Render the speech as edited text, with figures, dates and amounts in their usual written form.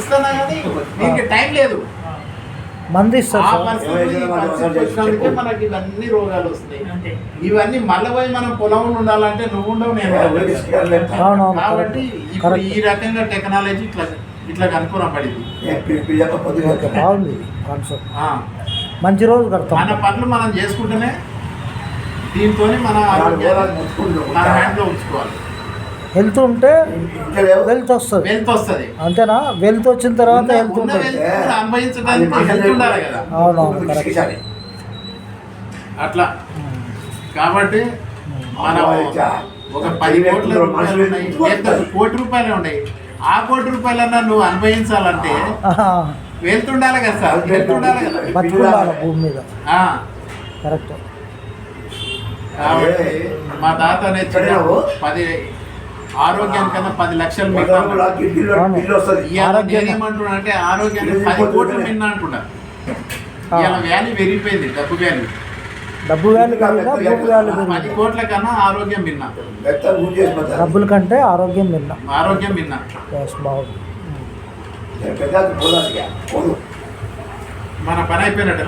ఇస్తున్నా కానీ దీనికి టైం లేదు. మంది ఇస్తారు ఆ సార్. పరిస్థితి ఈ పరిస్థితి వచ్చినందుకే మనకి ఇవన్నీ రోగాలు వస్తాయి. ఇవన్నీ మళ్ళీ పోయి మనం పొలంలో ఉండాలంటే నువ్వు ఉండవు, నేను ఉండను. అవునవును, కాబట్టి ఇప్పుడు కరెక్ట్. ఈ రకంగా టెక్నాలజీ ఇట్లా కనుక్కునపడింది. ఓకే, బాగుంది కాన్సెప్ట్. ఆ, మంచి రోజు కడతాం. మన పనులు మనం చేసుకుంటేనే దీంతో మన ఆరోగ్యాన్ని మన హ్యాండ్లో ఉంచుకోవాలి. హెల్త్ ఉంటే వెల్త్ వస్తుంది. వెల్త్ వస్తుంది. అంతేనా? వెల్త్ వచ్చిన తర్వాత హెల్త్ ఉన్న ఉంటుంది. వెల్త్ కూడా అనుభవించడానికి హెల్త్ ఉండాలి కదా. అవునవును, కరెక్ట్. అట్లా కాబట్టి మనం ఒక 10 కోట్ల రూపాయలు ఉన్నాయి, లేదా 1 కోటి రూపాయలే ఉన్నాయి. ఆ 1 కోటి రూపాయలన్నా నువ్వు అనుభవించాలంటే వెల్త్ ఉండాలి కదా సార్, వెల్త్ ఉండాలి కదా. బతుకుండాలి భూమి మీద. ఆ, కరెక్ట్. కాబట్టి మా తాత చిన్నప్పుడు 10 ఆరోగ్యానికన్నా 10 లక్షలు మిన్నా ఏమంటున్నా అంటే ఆరోగ్యానికి 10 కోట్లు మిన్నా అంటున్నా. ఇలా వాల్యూ పెరిగిపోయింది, డబ్బు వాల్యూ. డబ్బు వాల్యూ పెరిగినా భూమి వాల్యూ 10 పెరిగింది. కోట్ల కన్నా ఆరోగ్యం మిన్నా, డబ్బుల కంటే ఆరోగ్యం మిన్నా. ఆరోగ్యం మిన్నా. ఎస్, బాగుంది. మన పని అయిపోయినట్టు